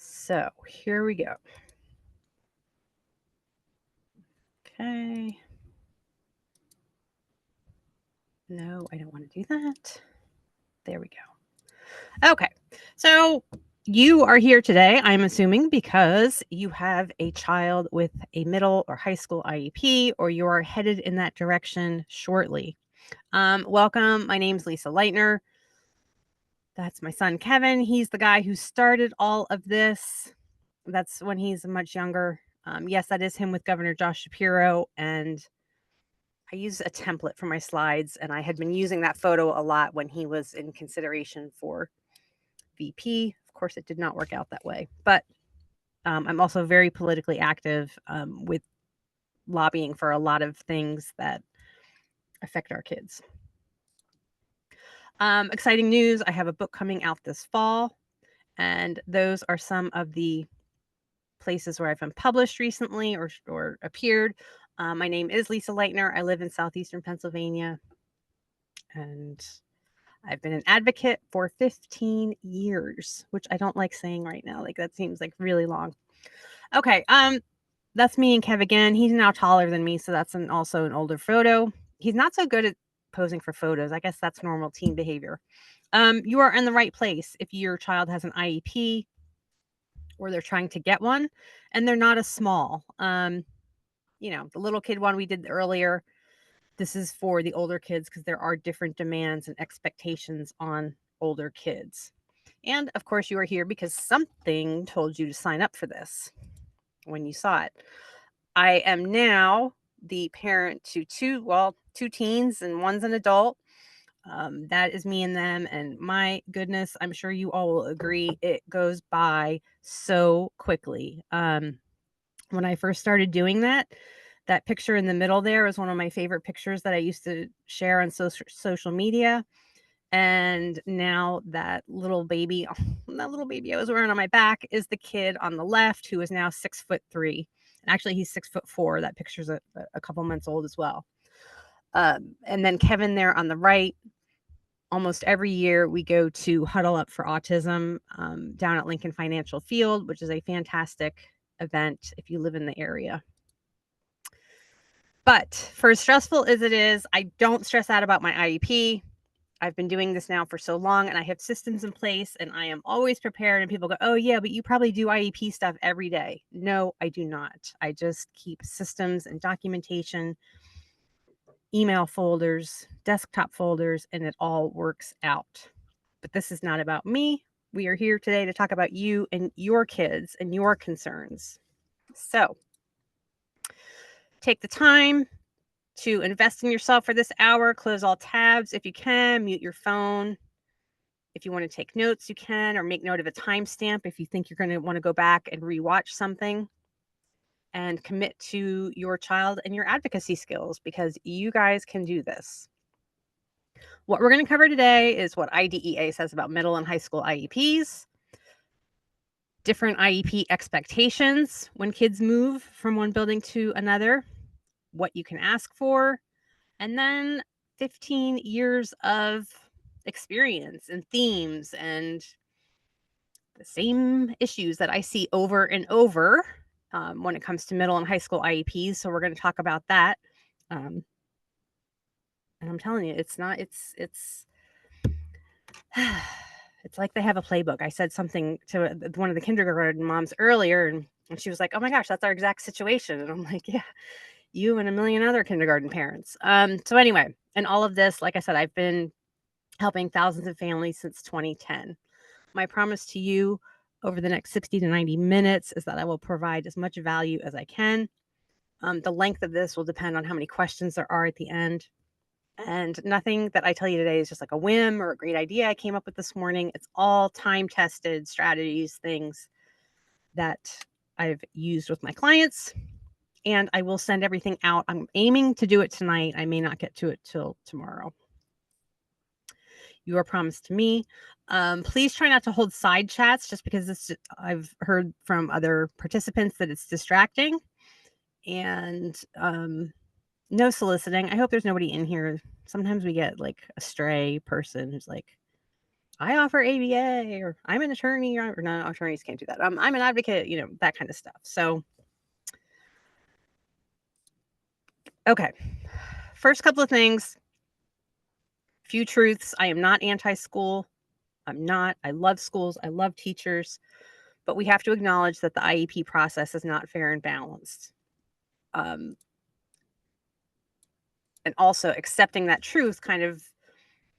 So here we go. Okay. No, I don't want to do that. There we go. Okay. So you are here today, I'm assuming, because you have a child with a middle or high school IEP, or you are headed in that direction shortly. Welcome. My name's Lisa Leitner. That's my son, Kevin. He's the guy who started all of this. That's when he's much younger. Yes, that is him with Governor Josh Shapiro. And I use a template for my slides, and I had been using that photo a lot when he was in consideration for VP. Of course, it did not work out that way. But I'm also very politically active with lobbying for a lot of things that affect our kids. Exciting news. I have a book coming out this fall, and those are some of the places where I've been published recently or appeared. My name is Lisa Leitner. I live in southeastern Pennsylvania, and I've been an advocate for 15 years, which I don't like saying right now. Like that seems like really long. Okay, that's me and Kev again. He's now taller than me, so that's also an older photo. He's not so good at posing for photos. I guess that's normal teen behavior. You are in the right place if your child has an IEP or they're trying to get one, and they're not a small. The little kid one we did earlier. This is for the older kids because there are different demands and expectations on older kids. And of course, you are here because something told you to sign up for this when you saw it. I am now the parent to two teens and one's an adult. That is me and them. And my goodness, I'm sure you all will agree, it goes by so quickly. When I first started doing that picture in the middle there was one of my favorite pictures that I used to share on social media. And now that little baby I was wearing on my back is the kid on the left who is now 6'3". And actually he's 6'4". That picture's a couple months old as well. And then Kevin there on the right. Almost every year we go to Huddle Up for Autism down at Lincoln Financial Field, which is a fantastic event if you live in the area. But for as stressful as it is, I don't stress out about my IEP. I've been doing this now for so long and I have systems in place and I am always prepared. And people go, oh, yeah, but you probably do IEP stuff every day. No, I do not. I just keep systems and documentation, email folders, desktop folders, and it all works out. But this is not about me. We are here today to talk about you and your kids and your concerns. So take the time to invest in yourself for this hour. Close all tabs if you can. Mute your phone. If you want to take notes, you can, or make note of a timestamp if you think you're going to want to go back and rewatch something. And commit to your child and your advocacy skills because you guys can do this. What we're going to cover today is what IDEA says about middle and high school IEPs, different IEP expectations when kids move from one building to another, what you can ask for, and then 15 years of experience and themes and the same issues that I see over and over when it comes to middle and high school IEPs. So we're going to talk about that. And I'm telling you, it's like they have a playbook. I said something to one of the kindergarten moms earlier, and she was like, oh my gosh, that's our exact situation. And I'm like, yeah, you and a million other kindergarten parents. So anyway, and all of this, like I said, I've been helping thousands of families since 2010. My promise to you over the next 60 to 90 minutes is that I will provide as much value as I can. The length of this will depend on how many questions there are at the end. And nothing that I tell you today is just like a whim or a great idea I came up with this morning. It's all time-tested strategies, things that I've used with my clients. And I will send everything out. I'm aiming to do it tonight. I may not get to it till tomorrow. You are promised to me. Please try not to hold side chats just because I've heard from other participants that it's distracting. And no soliciting. I hope there's nobody in here. Sometimes we get like a stray person who's like I offer ABA, or I'm an attorney, or no, attorneys can't do that. I'm an advocate, that kind of stuff. So, okay. First couple of things, few truths. I am not anti school. I'm not. I love schools. I love teachers. But we have to acknowledge that the IEP process is not fair and balanced. Um, and also accepting that truth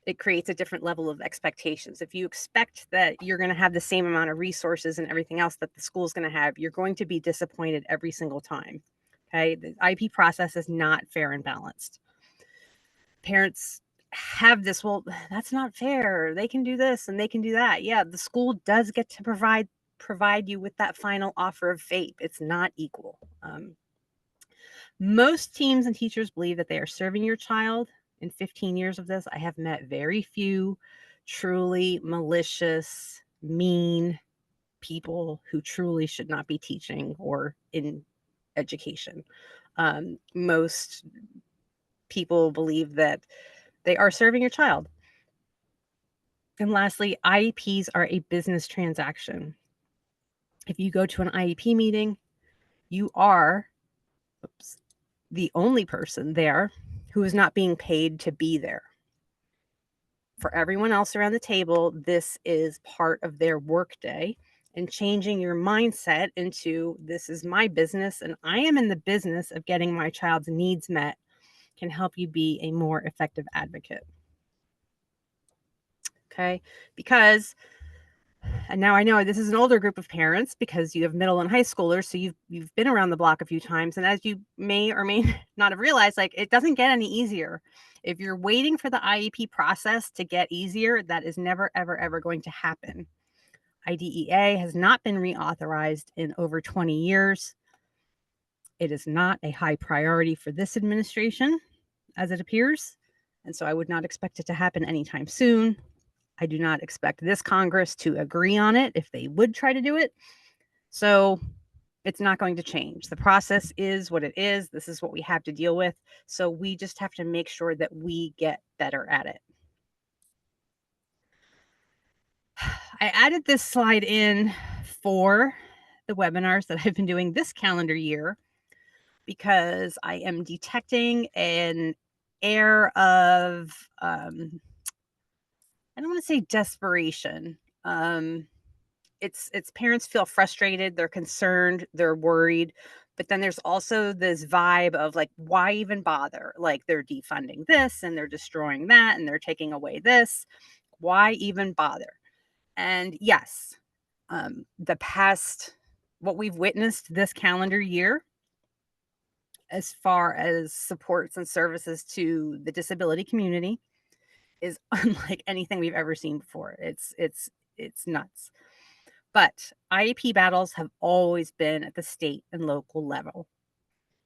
it creates a different level of expectations. If you expect that you're going to have the same amount of resources and everything else that the school's going to have, you're going to be disappointed every single time. Okay. The IEP process is not fair and balanced. Parents have this, well, that's not fair. They can do this and they can do that. Yeah, the school does get to provide you with that final offer of FAPE. It's not equal. Most teams and teachers believe that they are serving your child. In 15 years of this, I have met very few truly malicious, mean people who truly should not be teaching or in education. Most people believe that they are serving your child. And lastly, IEPs are a business transaction. If you go to an IEP meeting, you are the only person there who is not being paid to be there. For everyone else around the table, this is part of their workday, and changing your mindset into this is my business and I am in the business of getting my child's needs met can help you be a more effective advocate. Okay? Because and now I know this is an older group of parents because you have middle and high schoolers, so you've been around the block a few times, and as you may or may not have realized, like, it doesn't get any easier. If you're waiting for the IEP process to get easier, that is never, ever, ever going to happen. IDEA has not been reauthorized in over 20 years. It is not a high priority for this administration, as it appears, and so I would not expect it to happen anytime soon. I do not expect this Congress to agree on it if they would try to do it. So it's not going to change. The process is what it is. This is what we have to deal with. So we just have to make sure that we get better at it. I added this slide in for the webinars that I've been doing this calendar year because I am detecting an air of, I don't want to say desperation. It's parents feel frustrated, they're concerned, they're worried, but then there's also this vibe of like, why even bother? Like they're defunding this and they're destroying that and they're taking away this. Why even bother? And yes, the past, what we've witnessed this calendar year, as far as supports and services to the disability community, is unlike anything we've ever seen before. It's nuts. But IEP battles have always been at the state and local level.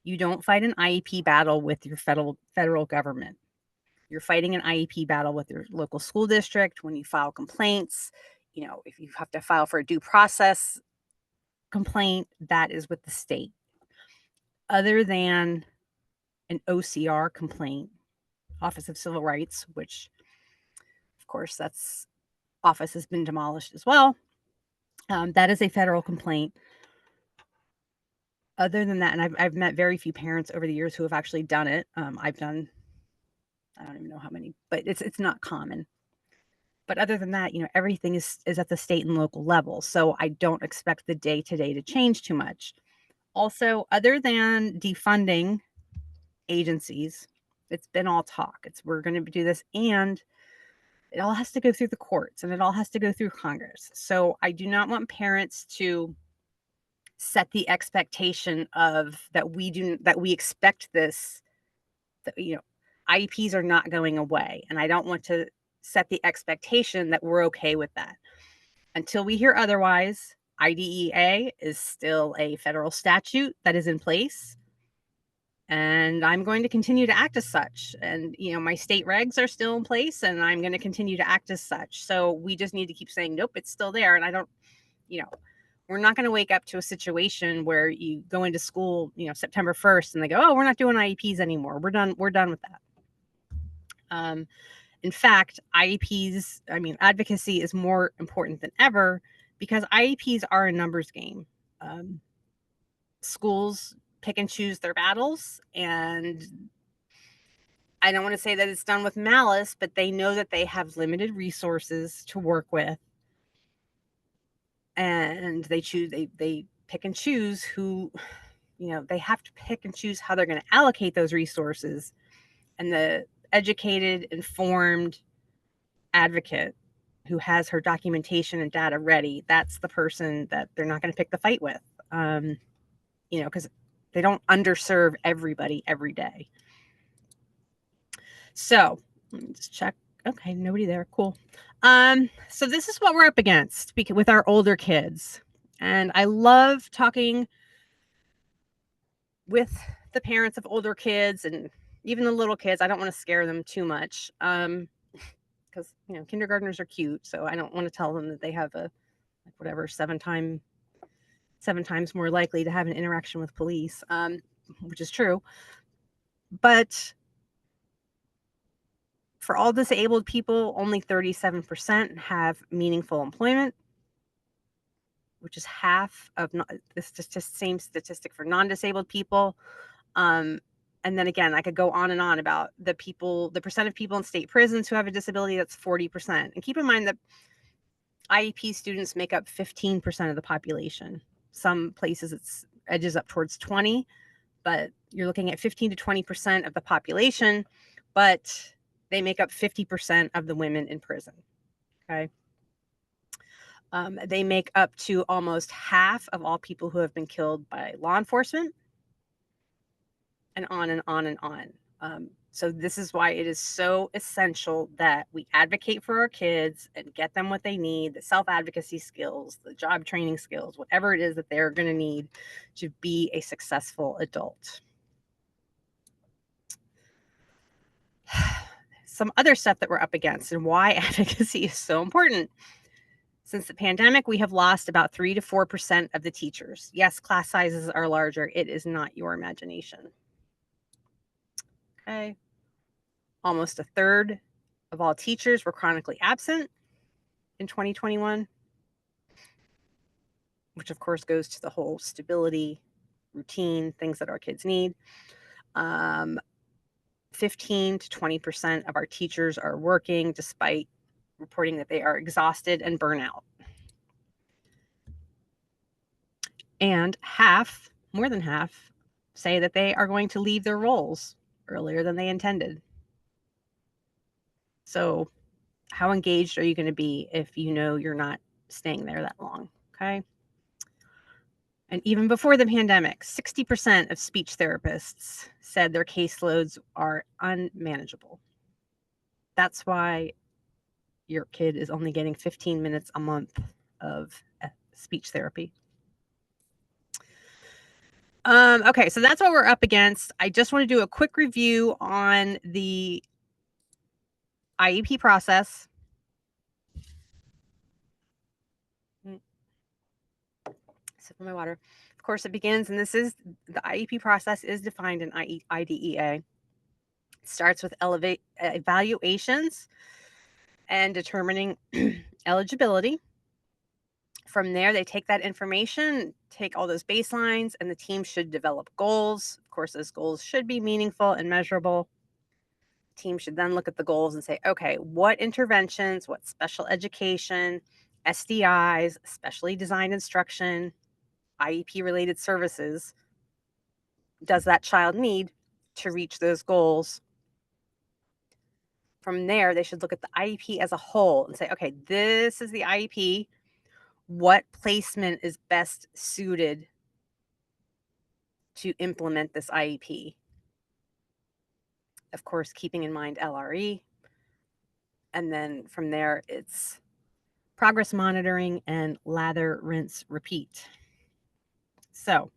You don't fight an IEP battle with your federal government. You're fighting an IEP battle with your local school district when you file complaints. If you have to file for a due process complaint, that is with the state. Other than an OCR complaint, Office of Civil Rights, which of course that's office has been demolished as well. That is a federal complaint. Other than that, and I've met very few parents over the years who have actually done it. I've done, I don't even know how many, but it's not common. But other than that, everything is at the state and local level. So I don't expect the day to day to change too much. Also, other than defunding agencies, it's been all talk. We're going to do this, and it all has to go through the courts and it all has to go through Congress. So I do not want parents to set the expectation of that we expect this, that, IEPs are not going away. And I don't want to set the expectation that we're okay with that. Until we hear otherwise, IDEA is still a federal statute that is in place. And I'm going to continue to act as such. And, my state regs are still in place and I'm going to continue to act as such. So we just need to keep saying, nope, it's still there. And I don't, we're not going to wake up to a situation where you go into school, September 1st and they go, oh, we're not doing IEPs anymore. We're done with that. In fact, advocacy is more important than ever because IEPs are a numbers game. Um, Schools pick and choose their battles, and I don't want to say that it's done with malice, but they know that they have limited resources to work with, and they pick and choose who, they have to pick and choose how they're going to allocate those resources. And the educated, informed advocate who has her documentation and data ready, that's the person that they're not going to pick the fight with. Because they don't underserve everybody every day. So let me just check. Okay, nobody there. Cool. So this is what we're up against with our older kids. And I love talking with the parents of older kids and even the little kids. I don't want to scare them too much. Because kindergartners are cute, so I don't want to tell them that they have a seven times more likely to have an interaction with police, which is true. But for all disabled people, only 37% have meaningful employment, which is half of this same statistic for non-disabled people. And then again, I could go on and on about the percent of people in state prisons who have a disability. That's 40%. And keep in mind that IEP students make up 15% of the population. Some places it's edges up towards 20, but you're looking at 15 to 20% of the population, but they make up 50% of the women in prison. Okay. They make up to almost half of all people who have been killed by law enforcement, and on and on and on. So this is why it is so essential that we advocate for our kids and get them what they need, the self-advocacy skills, the job training skills, whatever it is that they're going to need to be a successful adult. Some other stuff that we're up against and why advocacy is so important. Since the pandemic, we have lost about 3 to 4% of the teachers. Yes, class sizes are larger. It is not your imagination. Okay. Almost a third of all teachers were chronically absent in 2021, which of course goes to the whole stability, routine, things that our kids need. 15 to 20% of our teachers are working despite reporting that they are exhausted and burnout. And more than half, say that they are going to leave their roles earlier than they intended. So how engaged are you going to be if you know you're not staying there that long? Okay. And even before the pandemic, 60% of speech therapists said their caseloads are unmanageable. That's why your kid is only getting 15 minutes a month of speech therapy. Okay, so that's what we're up against. I just want to do a quick review on the IEP process. Sip of my water. Of course, it begins, and the IEP process is defined in IDEA. It starts with evaluations and determining eligibility. From there, they take that information, take all those baselines, and the team should develop goals. Of course, those goals should be meaningful and measurable. The team should then look at the goals and say, okay, what interventions, what special education, SDIs, specially designed instruction, IEP related services does that child need to reach those goals? From there, they should look at the IEP as a whole and say, okay, this is the IEP. What placement is best suited to implement this IEP? Of course, keeping in mind LRE. And then from there, it's progress monitoring and lather, rinse, repeat. So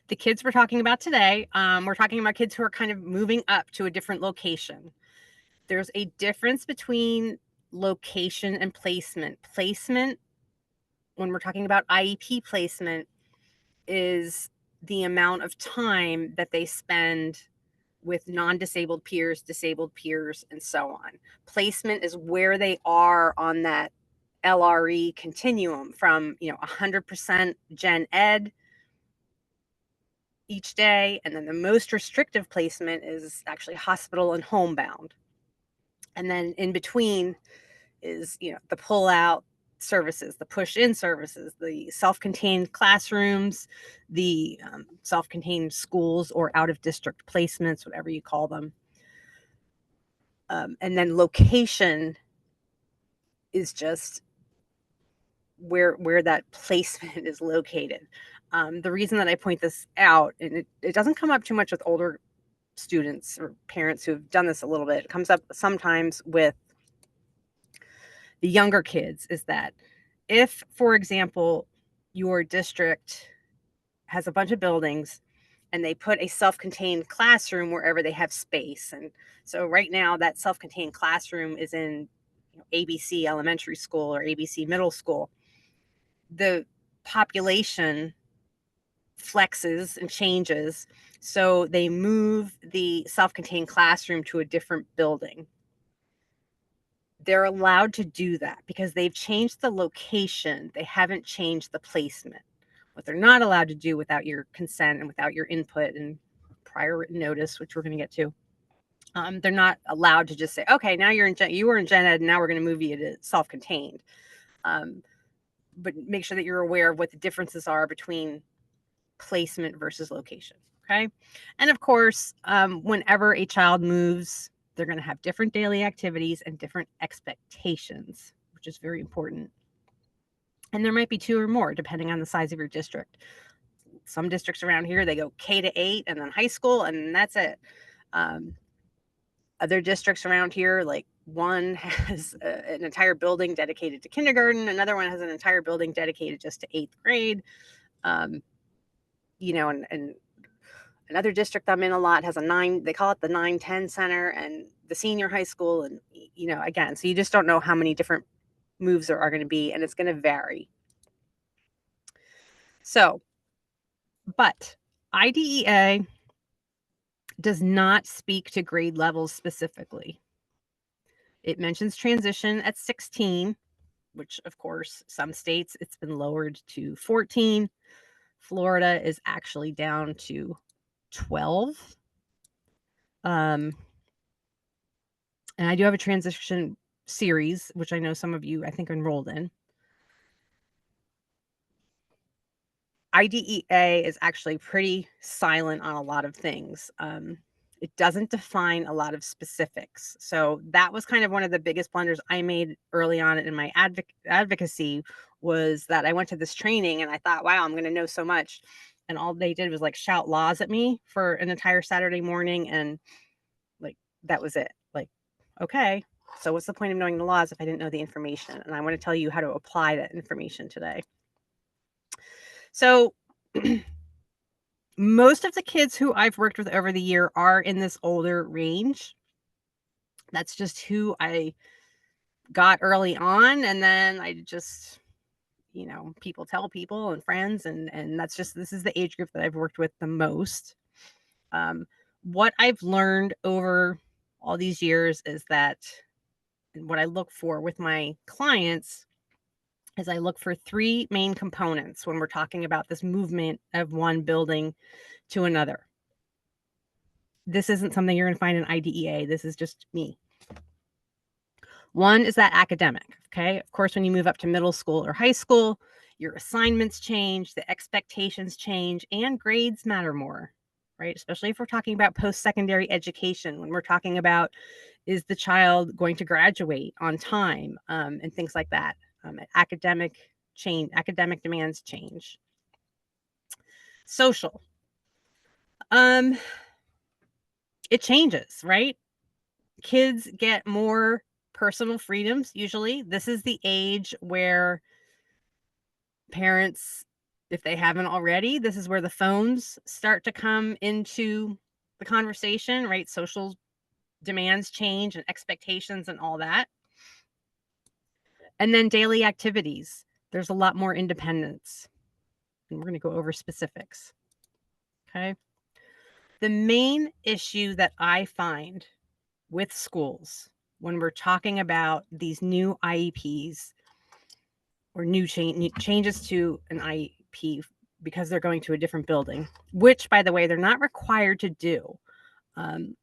the kids we're talking about today, we're talking about kids who are kind of moving up to a different location. There's a difference between location and placement. Placement, when we're talking about IEP placement, is the amount of time that they spend with non-disabled peers, disabled peers, and so on. Placement is where they are on that LRE continuum from, 100% gen ed each day, and then the most restrictive placement is actually hospital and homebound. And then in between is, the pull-out services, the push-in services, the self-contained classrooms, the self-contained schools or out-of-district placements, whatever you call them. And then location is just where that placement is located. The reason that I point this out, and it doesn't come up too much with older students or parents who've done this a little bit. It comes up sometimes with the younger kids, is that if, for example, your district has a bunch of buildings and they put a self-contained classroom wherever they have space. And so right now that self-contained classroom is in ABC elementary school or ABC middle school. The population flexes and changes, so they move the self-contained classroom to a different building. They're allowed to do that because they've changed the location. They haven't changed the placement. What they're not allowed to do without your consent and without your input and prior written notice, which we're going to get to, they're not allowed to just say, okay, now you were in gen ed and now we're going to move you to self-contained. But make sure that you're aware of what the differences are between placement versus location. Okay. And of course, whenever a child moves, they're going to have different daily activities and different expectations, which is very important. And there might be 2 or more depending on the size of your district. Some districts around here, they go K-8 and then high school, and that's it. Other districts around here, like one has an entire building dedicated to kindergarten, another one has an entire building dedicated just to 8th grade. And another district I'm in a lot has they call it the 9-10 center, and the senior high school. And, again, so you just don't know how many different moves there are going to be, and it's going to vary. So, but IDEA does not speak to grade levels specifically. It mentions transition at 16, which of course, some states it's been lowered to 14. Florida is actually down to 12. And I do have a transition series, which I know some of you, I think, are enrolled in. IDEA is actually pretty silent on a lot of things. It doesn't define a lot of specifics. So that was kind of one of the biggest blunders I made early on in my advocacy, was that I went to this training and I thought, wow, I'm going to know so much. And all they did was like shout laws at me for an entire Saturday morning. And like, that was it. Like, okay, so what's the point of knowing the laws if I didn't know the information? And I want to tell you how to apply that information today. So most of the kids who I've worked with over the year are in this older range. That's just who I got early on. And then I just, people tell people and friends, and this is the age group that I've worked with the most. What I've learned over all these years is that, and what I look for with my clients, is I look for 3 main components when we're talking about this movement of one building to another. This isn't something you're going to find in IDEA. This is just me. One is that academic. Okay. Of course, when you move up to middle school or high school, your assignments change, the expectations change, and grades matter more, right? Especially if we're talking about post-secondary education, when we're talking about, is the child going to graduate on time, and things like that. Academic demands change. Social. It changes, right? Kids get more personal freedoms usually. This is the age where parents, if they haven't already, this is where the phones start to come into the conversation, right? Social demands change and expectations and all that. And then daily activities. There's a lot more independence. And we're going to go over specifics. Okay. The main issue that I find with schools when we're talking about these new IEPs or new changes to an IEP because they're going to a different building, which, by the way, they're not required to do. Um,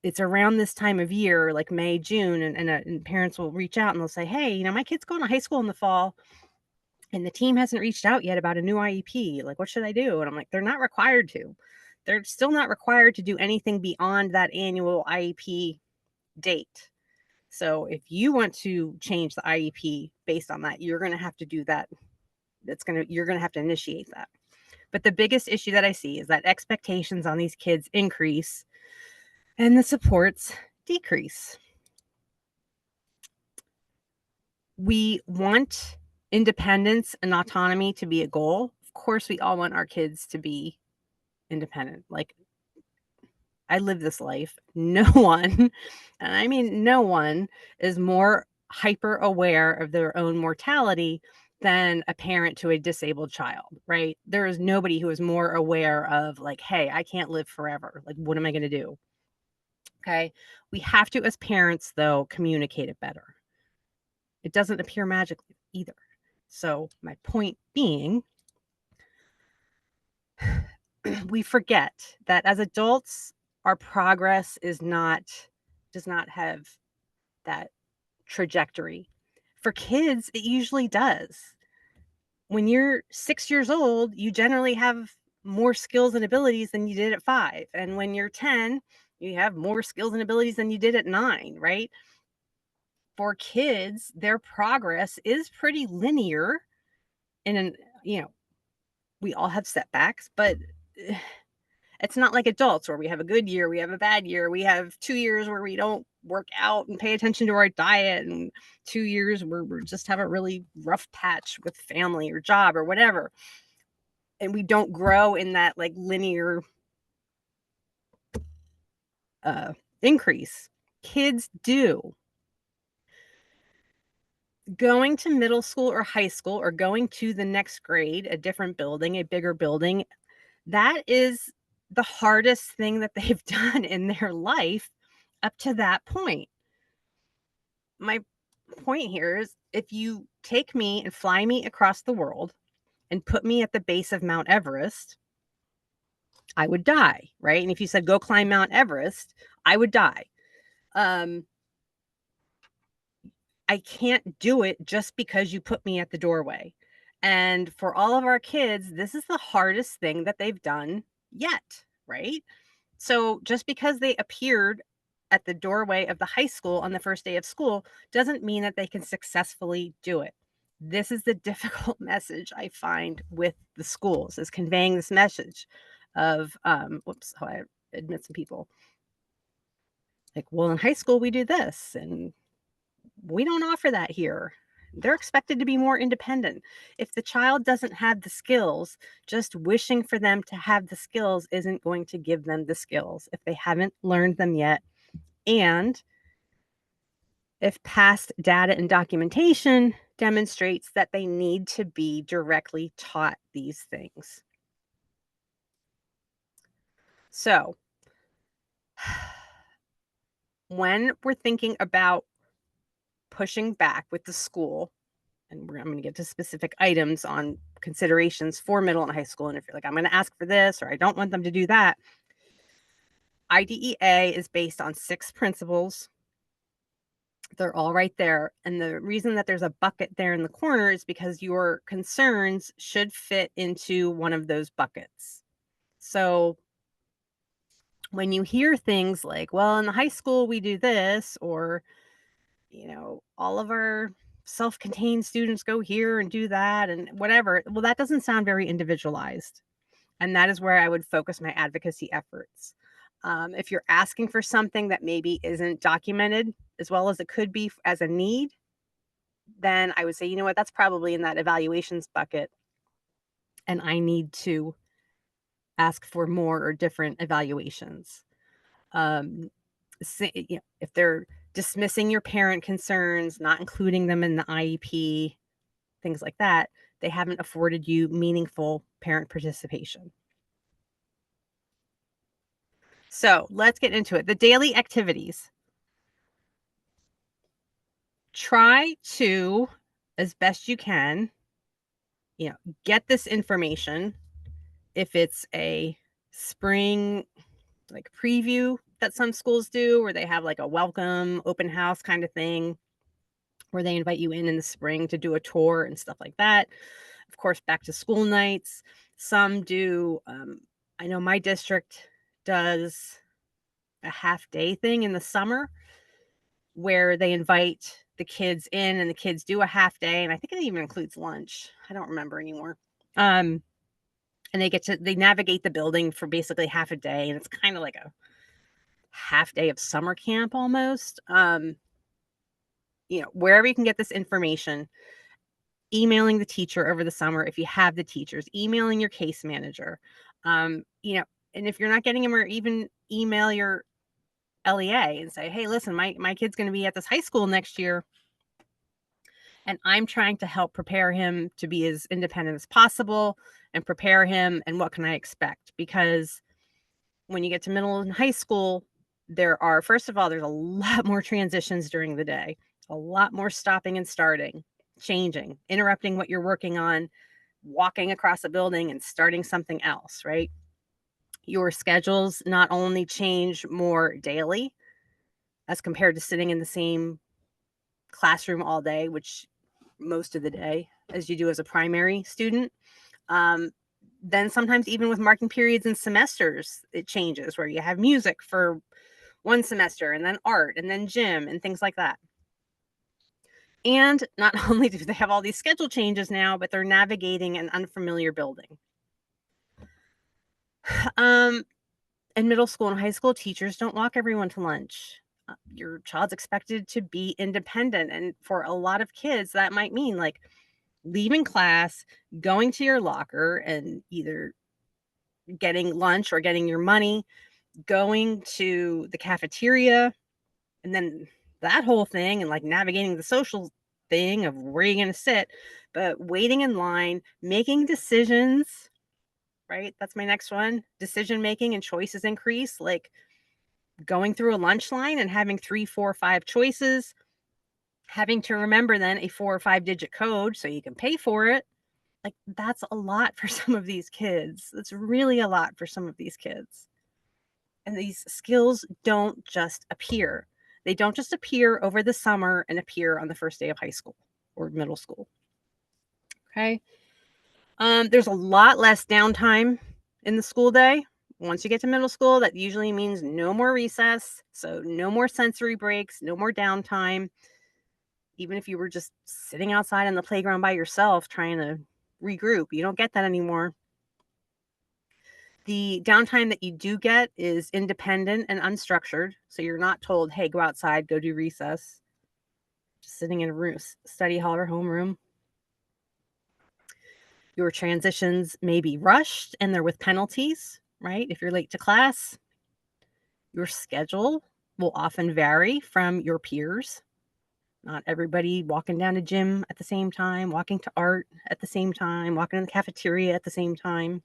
it's around this time of year, like May, June, and parents will reach out and they'll say, "Hey, my kid's going to high school in the fall, and the team hasn't reached out yet about a new IEP. Like, what should I do?" And I'm like, "They're not required to. They're still not required to do anything beyond that annual IEP date. So if you want to change the IEP based on that, you're going to have to do that. You're going to have to initiate that." But the biggest issue that I see is that expectations on these kids increase and the supports decrease. We want independence and autonomy to be a goal. Of course, we all want our kids to be independent. Like, I live this life. No one, and I mean no one, is more hyper aware of their own mortality than a parent to a disabled child, right? There is nobody who is more aware of, like, hey, I can't live forever. Like, what am I going to do? Okay. We have to, as parents, though, communicate it better. It doesn't appear magically either. So, my point being, we forget that as adults, our progress does not have that trajectory. For kids, it usually does. When you're 6 years old, you generally have more skills and abilities than you did at 5. And when you're 10, you have more skills and abilities than you did at 9, right? For kids, their progress is pretty linear. And, you know, we all have setbacks, but it's not like adults where we have a good year, we have a bad year, we have 2 years where we don't work out and pay attention to our diet, and 2 years where we just have a really rough patch with family or job or whatever. And we don't grow in that like linear uh increase. Kids do. Going to middle school or high school or going to the next grade, a different building, a bigger building, that is the hardest thing that they've done in their life up to that point. My point here is if you take me and fly me across the world and put me at the base of Mount Everest, I would die, right? And if you said go climb Mount Everest, I would die. Um, I can't do it just because you put me at the doorway. And for all of our kids, this is the hardest thing that they've done yet, right? So just because they appeared at the doorway of the high school on the first day of school doesn't mean that they can successfully do it. This is the difficult message I find with the schools, is conveying this message of whoops, how I admit some people like, well, in high school we do this and we don't offer that here. They're expected to be more independent. If the child doesn't have the skills, just wishing for them to have the skills isn't going to give them the skills if they haven't learned them yet. And if past data and documentation demonstrates that they need to be directly taught these things. So, when we're thinking about pushing back with the school, and I'm going to get to specific items on considerations for middle and high school. And if you're like, I'm going to ask for this, or I don't want them to do that, IDEA is based on 6 principles. They're all right there. And the reason that there's a bucket there in the corner is because your concerns should fit into one of those buckets. So when you hear things like, well, in the high school, we do this, or, all of our self-contained students go here and do that and whatever. Well, that doesn't sound very individualized. And that is where I would focus my advocacy efforts. If you're asking for something that maybe isn't documented as well as it could be as a need, then I would say, you know what, that's probably in that evaluations bucket. And I need to ask for more or different evaluations. Um, if they're dismissing your parent concerns, not including them in the IEP, things like that, they haven't afforded you meaningful parent participation. So let's get into it. The daily activities. Try to, as best you can, get this information. If it's a spring like preview that some schools do, where they have like a welcome open house kind of thing, where they invite you in the spring to do a tour and stuff like that. Of course, back to school nights. Some do. I know my district does a half day thing in the summer where they invite the kids in and the kids do a half day. And I think it even includes lunch. I don't remember anymore. And they navigate the building for basically half a day. And it's kind of like a half day of summer camp almost. Wherever you can get this information, emailing the teacher over the summer if you have the teachers, emailing your case manager. And if you're not getting them, or even email your LEA and say, hey, listen, my kid's going to be at this high school next year, and I'm trying to help prepare him to be as independent as possible and prepare him, and what can I expect? Because when you get to middle and high school, first of all, there's a lot more transitions during the day, a lot more stopping and starting, changing, interrupting what you're working on, walking across a building and starting something else, right? Your schedules not only change more daily as compared to sitting in the same classroom all day, which most of the day, as you do as a primary student. Um, then sometimes even with marking periods and semesters, it changes, where you have music for one semester and then art and then gym and things like that. And not only do they have all these schedule changes now, but they're navigating an unfamiliar building. In middle school and high school, teachers don't walk everyone to lunch. Your child's expected to be independent. And for a lot of kids, that might mean like leaving class, going to your locker and either getting lunch or getting your money, going to the cafeteria, and then that whole thing, and like navigating the social thing of where you're going to sit, but waiting in line, making decisions, right? That's my next one. Decision making and choices increase, like going through a lunch line and having 3, 4, 5 choices, having to remember then a 4 or 5 digit code so you can pay for it. Like, that's a lot for some of these kids. That's really a lot for some of these kids. And these skills don't just appear. They don't just appear over the summer and appear on the first day of high school or middle school. Okay. There's a lot less downtime in the school day. Once you get to middle school, that usually means no more recess. So no more sensory breaks, no more downtime. Even if you were just sitting outside on the playground by yourself trying to regroup, you don't get that anymore. The downtime that you do get is independent and unstructured. So you're not told, hey, go outside, go do recess. Just sitting in a room, study hall or homeroom. Your transitions may be rushed and they're with penalties, right? If you're late to class, your schedule will often vary from your peers. Not everybody walking down to gym at the same time, walking to art at the same time, walking in the cafeteria at the same time.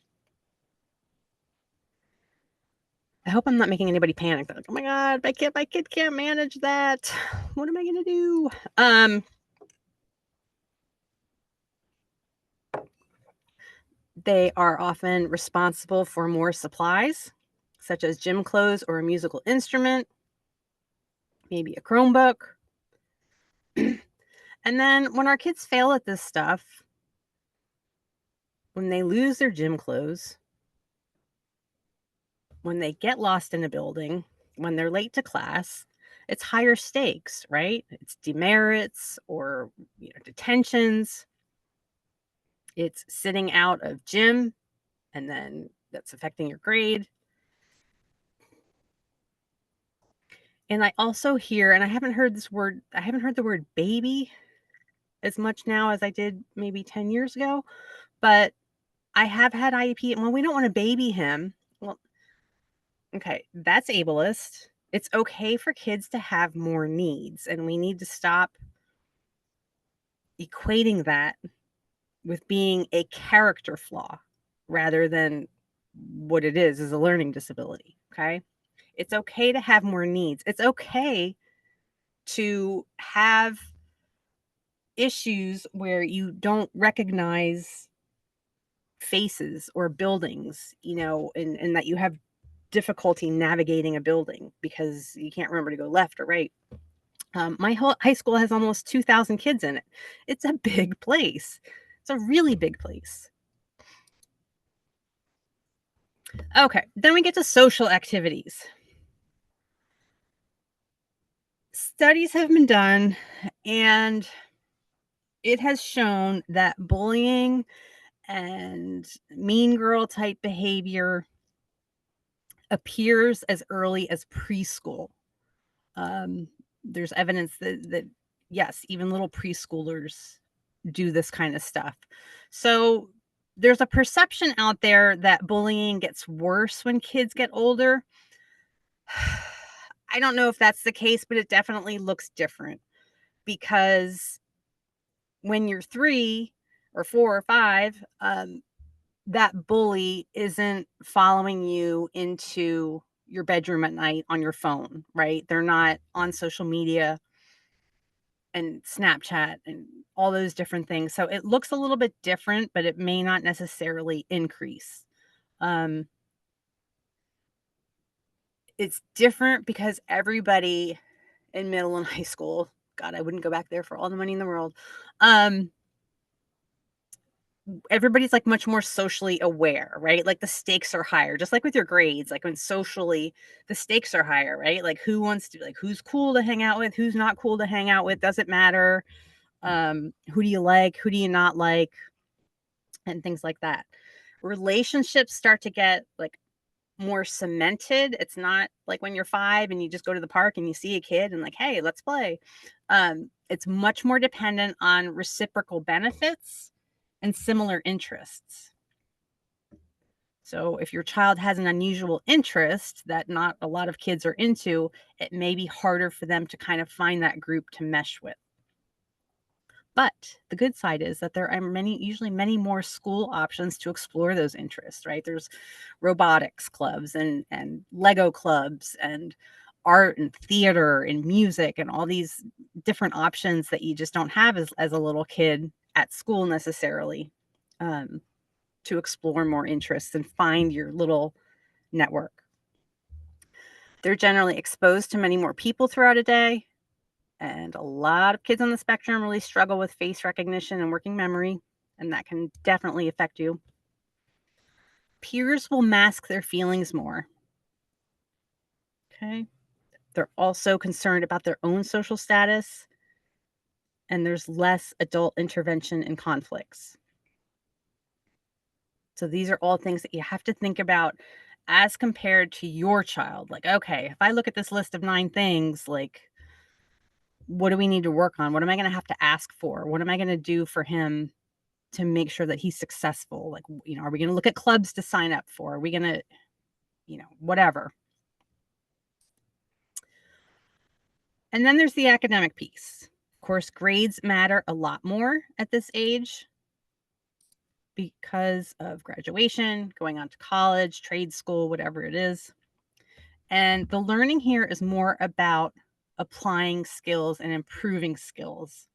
I hope I'm not making anybody panic. They're like, oh my God, my kid can't manage that. What am I gonna do? They are often responsible for more supplies, such as gym clothes or a musical instrument, maybe a Chromebook. And then when our kids fail at this stuff, when they lose their gym clothes, when they get lost in a building, when they're late to class, it's higher stakes, right? It's demerits or detentions. It's sitting out of gym, and then that's affecting your grade. And I also hear, and I haven't heard the word baby as much now as I did maybe 10 years ago, but I have had IEP. Well, we don't want to baby him. Well, okay, that's ableist. It's okay for kids to have more needs, and we need to stop equating that with being a character flaw rather than what it is a learning disability. Okay. It's okay to have more needs. It's okay to have issues where you don't recognize faces or buildings, and that you have difficulty navigating a building because you can't remember to go left or right. My whole high school has almost 2,000 kids in it. It's a big place. It's a really big place. Okay, then we get to social activities. Studies have been done, and it has shown that bullying and mean girl type behavior appears as early as preschool. Um, there's evidence that yes, even little preschoolers do this kind of stuff. So there's a perception out there that bullying gets worse when kids get older. I don't know if that's the case, but it definitely looks different because when you're 3 or 4 or 5, that bully isn't following you into your bedroom at night on your phone, right? They're not on social media and Snapchat and all those different things. So it looks a little bit different, but it may not necessarily increase. Um, it's different because everybody in middle and high school, God, I wouldn't go back there for all the money in the world. Um, everybody's like much more socially aware, right? Like the stakes are higher, just like with your grades. Like when socially the stakes are higher, right? Like who's cool to hang out with, who's not cool to hang out with, doesn't matter. Who do you like, who do you not like, and things like that. Relationships start to get like more cemented. It's not like when you're 5 and you just go to the park and you see a kid and like, hey, let's play. It's much more dependent on reciprocal benefits and similar interests. So if your child has an unusual interest that not a lot of kids are into, it may be harder for them to kind of find that group to mesh with. But the good side is that there are usually many more school options to explore those interests, right? There's robotics clubs and Lego clubs and art and theater and music and all these different options that you just don't have as a little kid at school necessarily, um, to explore more interests and find your little network. They're generally exposed to many more people throughout a day. And a lot of kids on the spectrum really struggle with face recognition and working memory, and that can definitely affect you. Peers will mask their feelings more. Okay. They're also concerned about their own social status, and there's less adult intervention in conflicts. So these are all things that you have to think about as compared to your child. Like, okay, if I look at this list of 9 things, like, what do we need to work on? What am I going to have to ask for? What am I going to do for him to make sure that he's successful? Like, are we going to look at clubs to sign up for? Are we going to, whatever. And then there's the academic piece. Of course, grades matter a lot more at this age because of graduation, going on to college, trade school, whatever it is. And the learning here is more about applying skills and improving skills.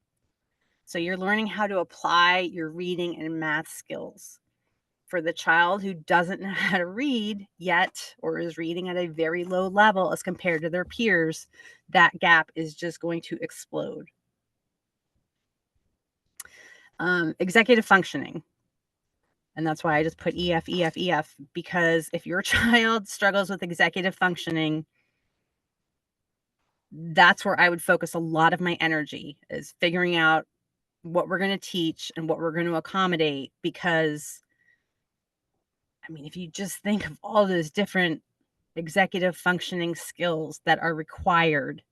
So you're learning how to apply your reading and math skills. For the child who doesn't know how to read yet or is reading at a very low level as compared to their peers, that gap is just going to explode. Executive functioning. And that's why I just put EF, EF, EF, because if your child struggles with executive functioning, that's where I would focus a lot of my energy, is figuring out what we're going to teach and what we're going to accommodate. Because, I mean, if you just think of all those different executive functioning skills that are required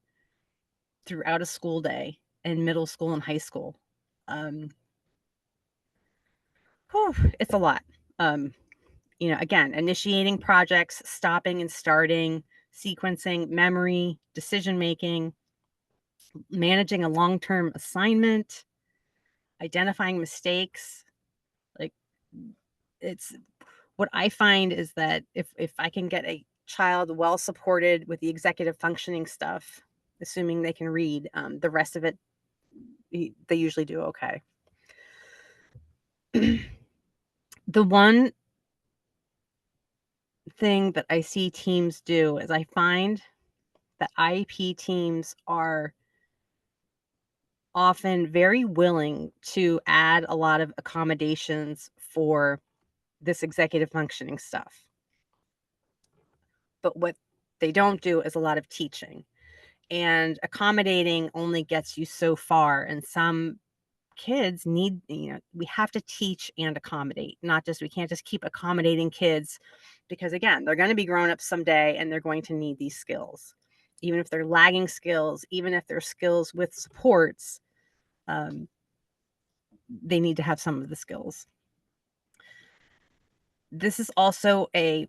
throughout a school day in middle school and high school, um, it's a lot. Again, initiating projects, stopping and starting, sequencing, memory, decision making, managing a long-term assignment, identifying mistakes. Like, it's what I find is that if I can get a child well supported with the executive functioning stuff, assuming they can read. The rest of it, they usually do okay. The one thing that I see teams do is I find that IEP teams are often very willing to add a lot of accommodations for this executive functioning stuff. But what they don't do is a lot of teaching. And accommodating only gets you so far. And some kids need, we have to teach and accommodate, not just, we can't just keep accommodating kids because, again, they're going to be grown up someday and they're going to need these skills. Even if they're lagging skills, even if they're skills with supports, they need to have some of the skills. This is also a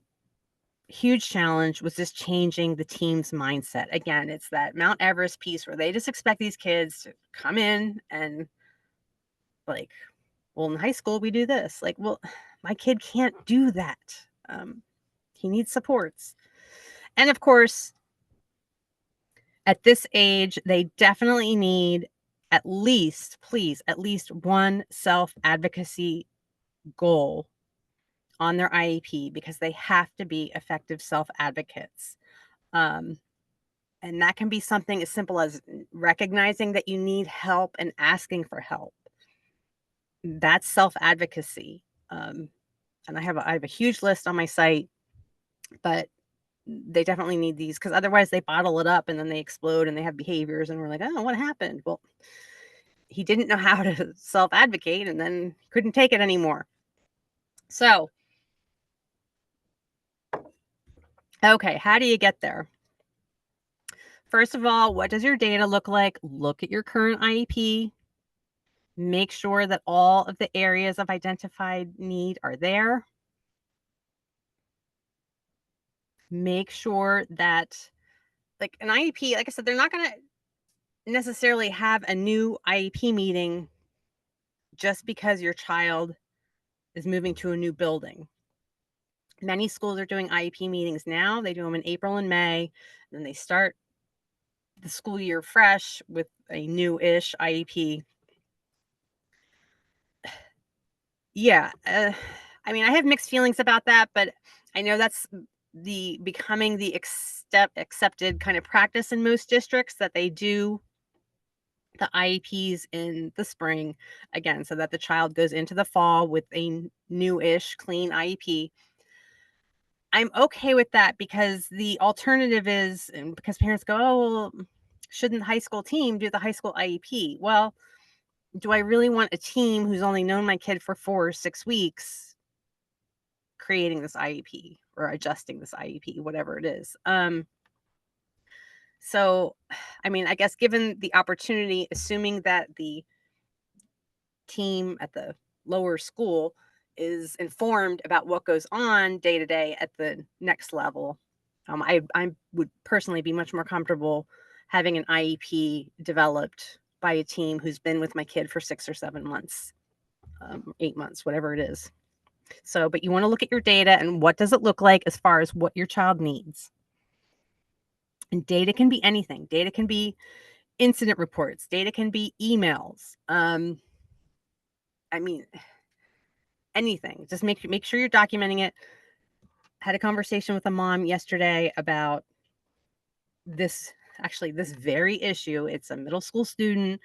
huge challenge, was just changing the team's mindset. Again, it's that Mount Everest piece where they just expect these kids to come in and like, well, in high school we do this. Like, well, my kid can't do that. He needs supports. And of course, at this age, they definitely need at least, please, at least one self-advocacy goal on their IEP because they have to be effective self-advocates. And that can be something as simple as recognizing that you need help and asking for help. That's self-advocacy. And I have a huge list on my site, but they definitely need these because otherwise they bottle it up and then they explode and they have behaviors and we're like, oh, what happened? Well, he didn't know how to self-advocate and then couldn't take it anymore. So, okay, how do you get there? First of all, what does your data look like? Look at your current IEP. Make sure that all of the areas of identified need are there. Make sure that, like an IEP, like I said, they're not going to necessarily have a new IEP meeting just because your child is moving to a new building. Many schools are doing IEP meetings now. They do them in April and May, and then they start the school year fresh with a new-ish IEP. Yeah, I mean, I have mixed feelings about that, but I know that's becoming the accepted kind of practice in most districts that they do the IEPs in the spring again, so that the child goes into the fall with a new-ish clean IEP. I'm okay with that because the alternative is, and because parents go, oh, well, shouldn't the high school team do the high school IEP? Well, do I really want a team who's only known my kid for 4 or 6 weeks creating this IEP or adjusting this IEP, whatever it is? So, I mean, I guess given the opportunity, assuming that the team at the lower school is informed about what goes on day to day at the next level, I would personally be much more comfortable having an IEP developed by a team who's been with my kid for 6 or 7 months, 8 months, whatever it is. So, but you want to look at your data and what does it look like as far as what your child needs. And data can be anything. Data can be incident reports. Data can be emails. I mean, anything. Just make sure you're documenting it. Had a conversation with a mom yesterday about this very issue. It's a middle school student,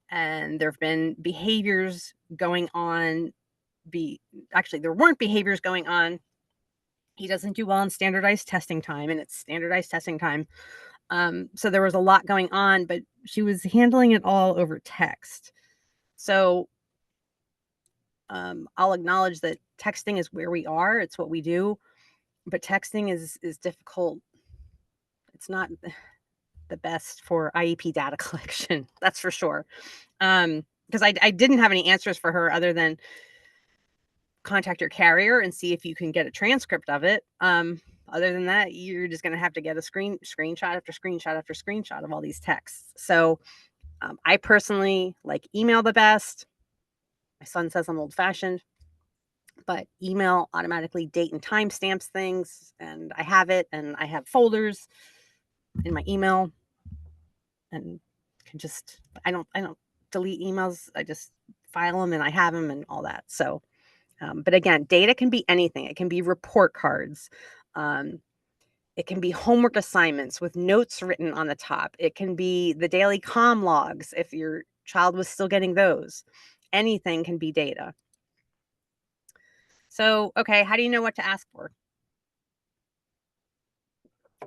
and there have been behaviors going on. There weren't behaviors going on. He doesn't do well in standardized testing time, and it's standardized testing time. So there was a lot going on, but she was handling it all over text. So I'll acknowledge that texting is where we are. It's what we do, but texting is difficult. It's not the best for IEP data collection. That's for sure. Because I didn't have any answers for her other than contact your carrier and see if you can get a transcript of it. Other than that, you're just going to have to get a screenshot after screenshot after screenshot of all these texts. So I personally like email the best. My son says I'm old fashioned, but email automatically date and time stamps things, and I have it, and I have folders in my email, and can just I don't delete emails. I just file them and I have them and all that. So, but again, data can be anything. It can be report cards. Um, it can be homework assignments with notes written on the top. It can be the daily comm logs if your child was still getting those. Anything can be data. So, okay, how do you know what to ask for?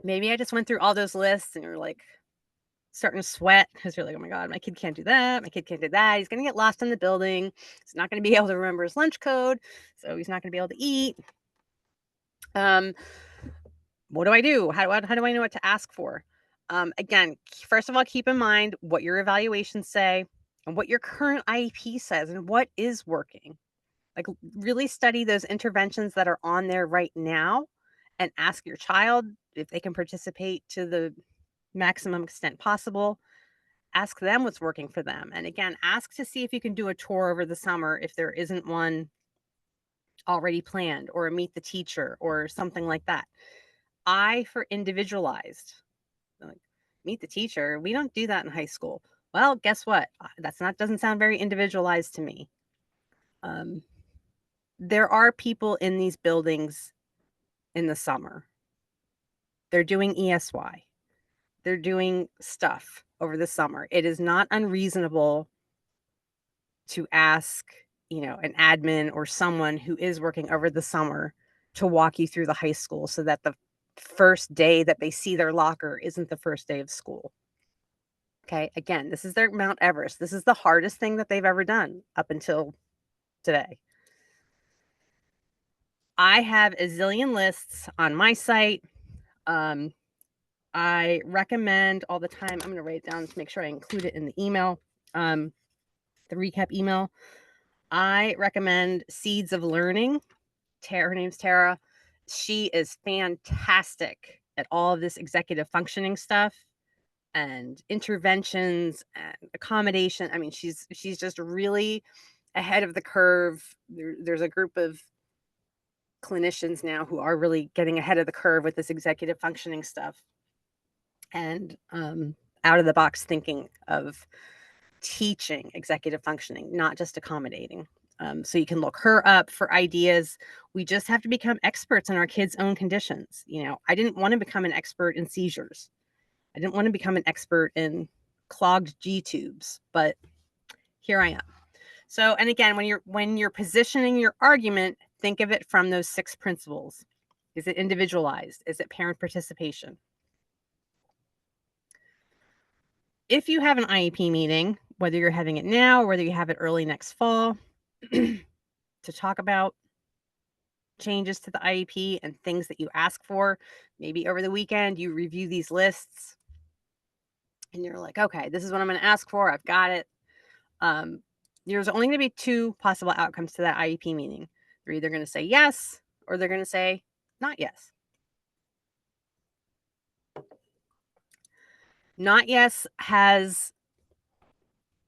Maybe I just went through all those lists and you're like starting to sweat because you're like, oh my God, my kid can't do that. My kid can't do that. He's going to get lost in the building. He's not going to be able to remember his lunch code. So he's not going to be able to eat. Um, what do I do? How do I know what to ask for? Again, first of all, keep in mind what your evaluations say and what your current IEP says and what is working. Like, really study those interventions that are on there right now and ask your child if they can participate to the maximum extent possible. Ask them what's working for them. And again, ask to see if you can do a tour over the summer if there isn't one already planned, or a meet the teacher or something like that. For individualized, like, meet the teacher. We don't do that in high school. Well, guess what? Doesn't sound very individualized to me. Um, there are people in these buildings in the summer. They're doing ESY. They're doing stuff over the summer. It is not unreasonable to ask, an admin or someone who is working over the summer to walk you through the high school so that the first day that they see their locker isn't the first day of school. Okay. Again, this is their Mount Everest. This is the hardest thing that they've ever done up until today. I have a zillion lists on my site. I recommend all the time. I'm going to write it down to make sure I include it in the email, the recap email. I recommend Seeds of Learning. Her name's Tara. She is fantastic at all of this executive functioning stuff and interventions and accommodation. I mean, she's just really ahead of the curve. There's a group of clinicians now who are really getting ahead of the curve with this executive functioning stuff and out of the box thinking of teaching executive functioning, not just accommodating. So you can look her up for ideas. We just have to become experts in our kids' own conditions. I didn't want to become an expert in seizures. I didn't want to become an expert in clogged G tubes, but here I am. So, and again, when you're positioning your argument, think of it from those 6 principles. Is it individualized? Is it parent participation? If you have an IEP meeting, whether you're having it now or whether you have it early next fall, to talk about changes to the IEP and things that you ask for, maybe over the weekend, you review these lists and you're like, okay, this is what I'm going to ask for. I've got it. There's only going to be 2 possible outcomes to that IEP meeting. They're either going to say yes or they're going to say not yes. Not yes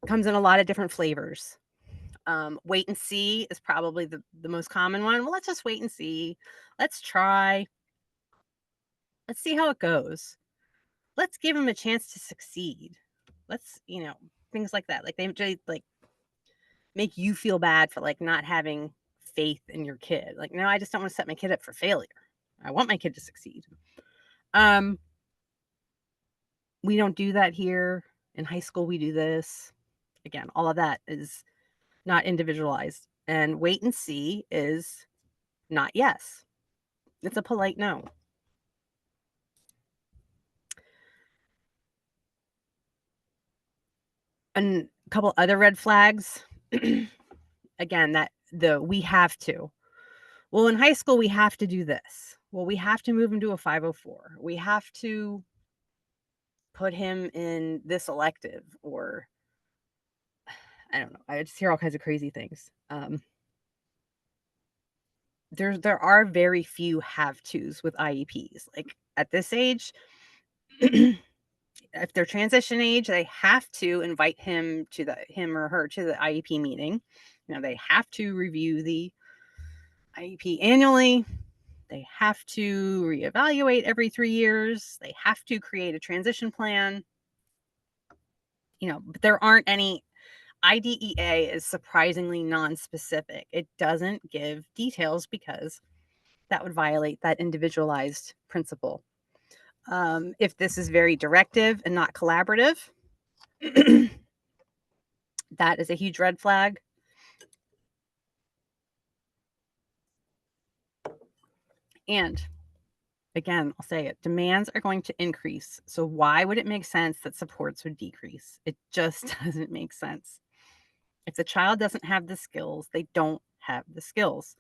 comes in a lot of different flavors. Wait and see is probably the most common one. Well, let's just wait and see. Let's try. Let's see how it goes. Let's give them a chance to succeed. Let's, things like that. Like they like make you feel bad for like not having faith in your kid. Like, no, I just don't want to set my kid up for failure. I want my kid to succeed. We don't do that here. In high school, we do this. Again, all of that is not individualized. And wait and see is not yes. It's a polite no. And a couple other red flags. Again, we have to. Well, in high school, we have to do this. Well, we have to move him to a 504. We have to put him in this elective, or I don't know. I just hear all kinds of crazy things. There are very few have tos with IEPs. Like at this age, if they're transition age, they have to invite him or her to the IEP meeting. They have to review the IEP annually. They have to reevaluate every 3 years. They have to create a transition plan. But there aren't any. IDEA is surprisingly non-specific. It doesn't give details because that would violate that individualized principle. If this is very directive and not collaborative, that is a huge red flag. And again, I'll say it, demands are going to increase. So why would it make sense that supports would decrease? It just doesn't make sense. If the child doesn't have the skills, they don't have the skills.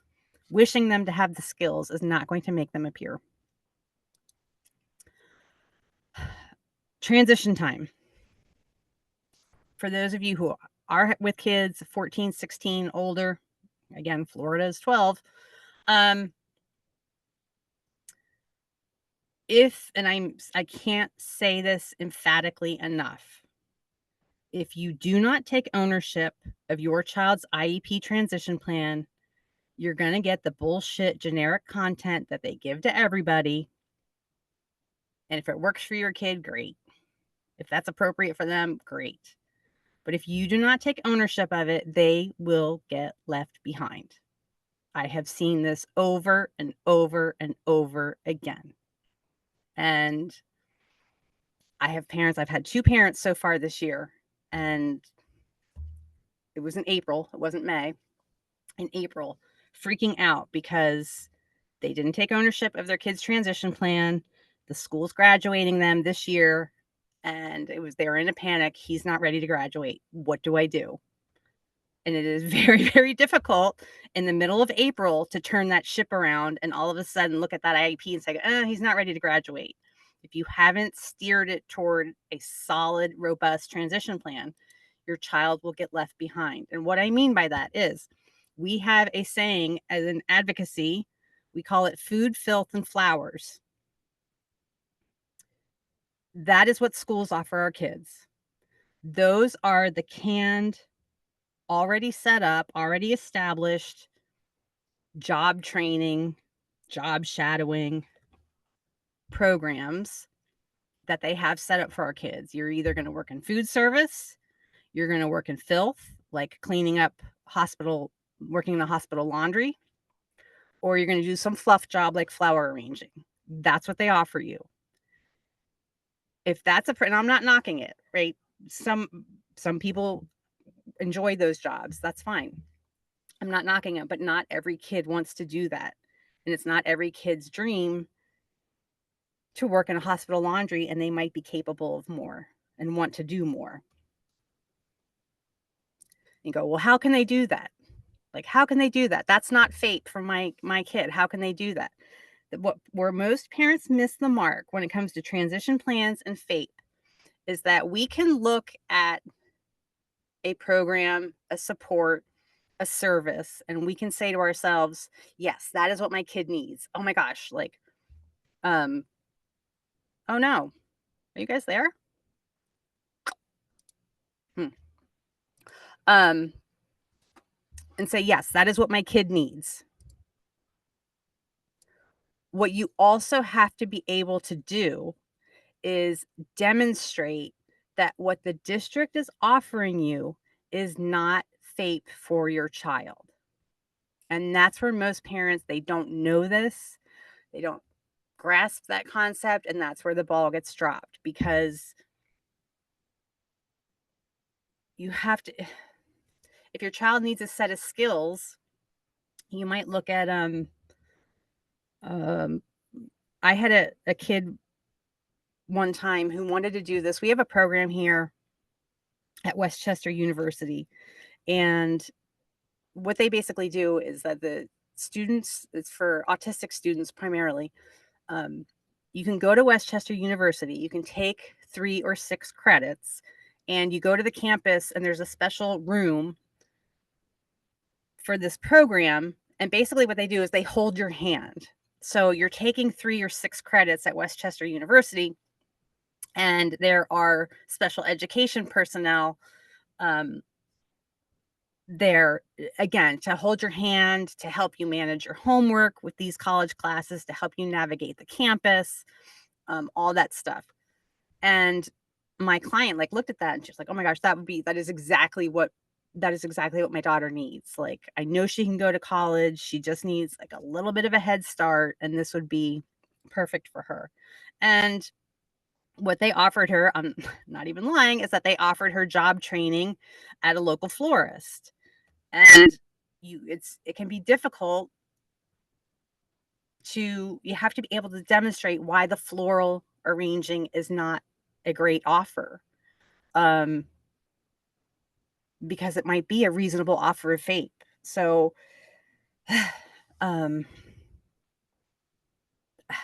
Wishing them to have the skills is not going to make them appear. Transition time. For those of you who are with kids 14, 16, older, again, Florida is 12. I can't say this emphatically enough. If you do not take ownership of your child's IEP transition plan, you're going to get the bullshit generic content that they give to everybody. And if it works for your kid, great. If that's appropriate for them, great. But if you do not take ownership of it, they will get left behind. I have seen this over and over and over again. And I've had 2 parents so far this year, and it was in April, it wasn't May, in April, freaking out because they didn't take ownership of their kids' transition plan. The school's graduating them this year, and they were in a panic. He's not ready to graduate. What do I do? And it is very, very difficult in the middle of April to turn that ship around and all of a sudden look at that IEP and say, he's not ready to graduate. If you haven't steered it toward a solid, robust transition plan, your child will get left behind. And what I mean by that is we have a saying as an advocacy, we call it food, filth, and flowers. That is what schools offer our kids. Those are the canned, already set up, already established job training, job shadowing programs that they have set up for our kids. You're either going to work in food service, you're going to work in filth, like cleaning up working in the hospital laundry, or you're going to do some fluff job like flower arranging. That's what they offer you. If that's and I'm not knocking it, right? Some people enjoy those jobs. That's fine. I'm not knocking it, but not every kid wants to do that. And it's not every kid's dream to work in a hospital laundry, and they might be capable of more and want to do more. You go, well, how can they do that? Like, how can they do that? That's not fate for my kid. How can they do that? Where most parents miss the mark when it comes to transition plans and fate is that we can look at a program, a support, a service, and we can say to ourselves, yes, that is what my kid needs. Oh my gosh, like, oh no, are you guys there? And say, yes, that is what my kid needs. What you also have to be able to do is demonstrate that what the district is offering you is not fate for your child. And that's where most parents, they don't know this. They don't grasp that concept, and that's where the ball gets dropped, because you have to, if your child needs a set of skills, you might look at I had a kid one time who wanted to do this. We have a program here at Westchester University, and what they basically do is that the students, it's for autistic students primarily. You can go to Westchester University, you can take 3 or 6 credits, and you go to the campus, and there's a special room for this program. And basically what they do is they hold your hand. So you're taking 3 or 6 credits at Westchester University, and there are special education personnel there again to hold your hand, to help you manage your homework with these college classes, to help you navigate the campus, all that stuff. And my client like looked at that and she's like, "Oh my gosh, that is exactly what my daughter needs. Like, I know she can go to college. She just needs like a little bit of a head start, and this would be perfect for her." And what they offered her, I'm not even lying, is that they offered her job training at a local florist. And it can be difficult you have to be able to demonstrate why the floral arranging is not a great offer. Um, because it might be a reasonable offer of fate. So, um,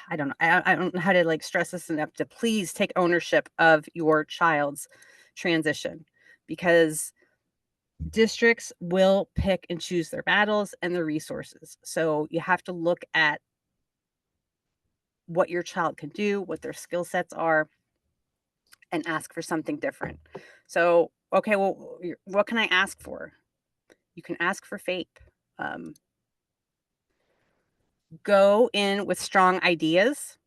I don't know. I don't know how to like stress this enough to please take ownership of your child's transition because districts will pick and choose their battles and their resources. So you have to look at what your child can do, what their skill sets are, and ask for something different. So, okay, well, what can I ask for? You can ask for FAPE. Um, go in with strong ideas,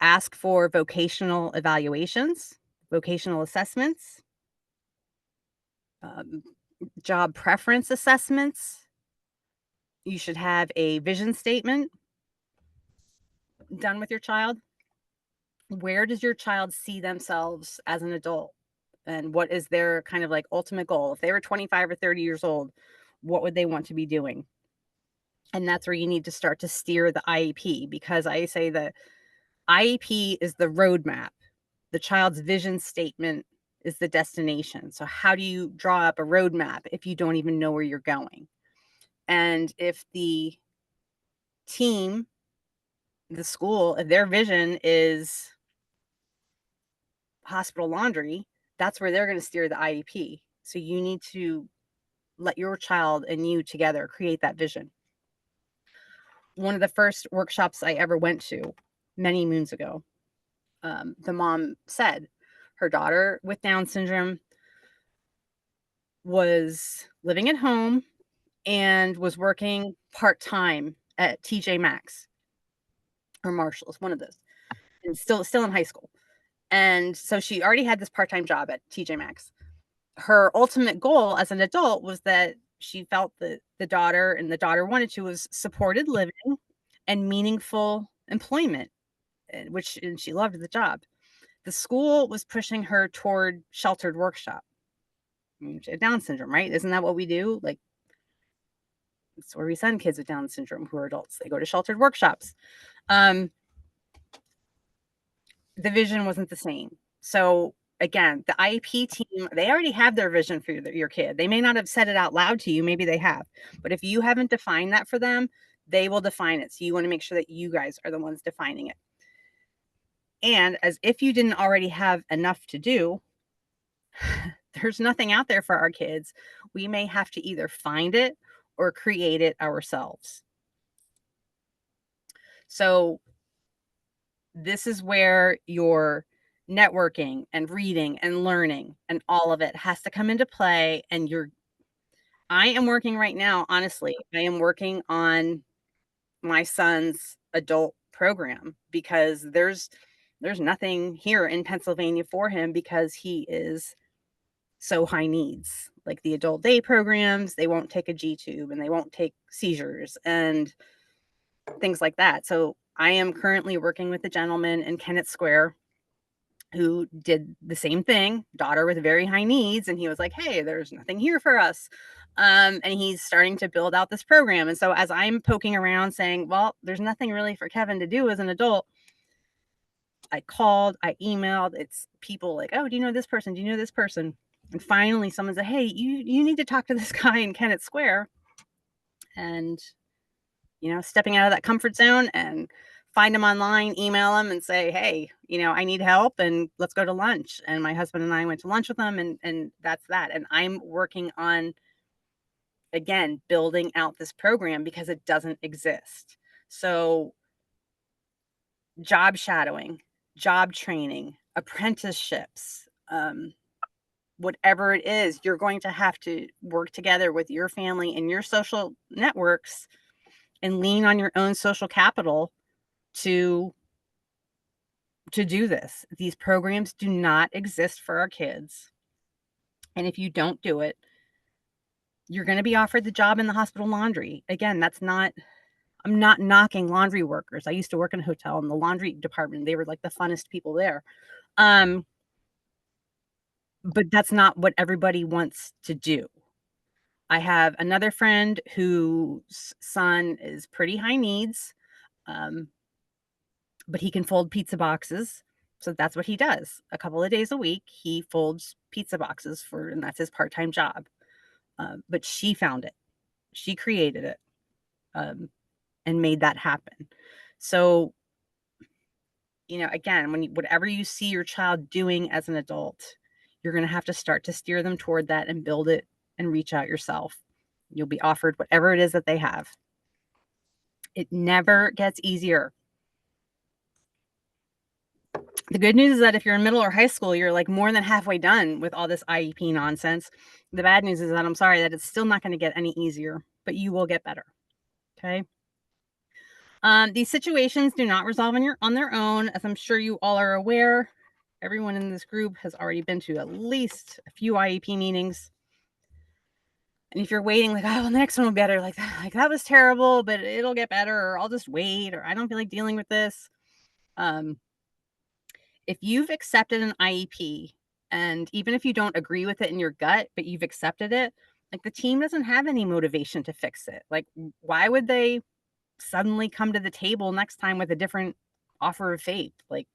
ask for vocational evaluations, vocational assessments, um, job preference assessments. You should have a vision statement done with your child. Where does your child see themselves as an adult? And what is their kind of like ultimate goal? If they were 25 or 30 years old, what would they want to be doing? And that's where you need to start to steer the IEP because I say that IEP is the roadmap. The child's vision statement is the destination. So, how do you draw up a roadmap if you don't even know where you're going? And if the team, the school, if their vision is hospital laundry, that's where they're going to steer the IEP. So, you need to let your child and you together create that vision. One of the first workshops I ever went to many moons ago, the mom said her daughter with Down syndrome was living at home and was working part-time at TJ Maxx or Marshalls, one of those, and still in high school. And so she already had this part-time job at TJ Maxx. Her ultimate goal as an adult was that she felt that the daughter wanted to was supported living and meaningful employment, and she loved the job. The school was pushing her toward sheltered workshop. I mean, she had Down syndrome, right? Isn't that what we do? Like, it's where we send kids with Down syndrome who are adults. They go to sheltered workshops. Um, the vision wasn't the same. So again, the IEP team, they already have their vision for your kid. They may not have said it out loud to you, maybe they have. But if you haven't defined that for them, they will define it. So you want to make sure that you guys are the ones defining it. And as if you didn't already have enough to do, there's nothing out there for our kids. We may have to either find it or create it ourselves. So this is where your networking and reading and learning and all of it has to come into play. And I am working right now, honestly, I am working on my son's adult program because there's nothing here in Pennsylvania for him because he is so high needs. Like the adult day programs, they won't take a G tube and they won't take seizures and things like that. So I am currently working with a gentleman in Kennett Square who did the same thing, daughter with very high needs, and he was like, "Hey, there's nothing here for us." And he's starting to build out this program. And so as I'm poking around saying, "Well, there's nothing really for Kevin to do as an adult," I called, I emailed, it's people like, "Oh, do you know this person? Do you know this person?" And finally someone said, "Hey, you need to talk to this guy in Kennett Square." And stepping out of that comfort zone and find him online, email him and say, "Hey, I need help and let's go to lunch." And my husband and I went to lunch with him and that's that. And I'm working on again building out this program because it doesn't exist. So job shadowing, job training, apprenticeships, whatever it is, you're going to have to work together with your family and your social networks and lean on your own social capital to do this. These programs do not exist for our kids. And if you don't do it, you're going to be offered the job in the hospital laundry. Again, I'm not knocking laundry workers. I used to work in a hotel in the laundry department. They were like the funnest people there. Um, but that's not what everybody wants to do. I have another friend whose son is pretty high needs, um, but he can fold pizza boxes. So that's what he does. A couple of days a week, he folds pizza boxes and that's his part time job. But she found it, she created it, um, and made that happen. So, again, whatever you see your child doing as an adult, you're going to have to start to steer them toward that and build it and reach out yourself. You'll be offered whatever it is that they have. It never gets easier. The good news is that if you're in middle or high school, you're like more than halfway done with all this IEP nonsense. The bad news is that I'm sorry that it's still not going to get any easier, but you will get better. Okay. These situations do not resolve on their own, as I'm sure you all are aware. Everyone in this group has already been to at least a few IEP meetings. And if you're waiting, like, oh, well, the next one will be better, like that was terrible, but it'll get better, or I'll just wait, or I don't feel like dealing with this. Um, if you've accepted an IEP, and even if you don't agree with it in your gut, but you've accepted it, like the team doesn't have any motivation to fix it. Like, why would they suddenly come to the table next time with a different offer of faith? Like,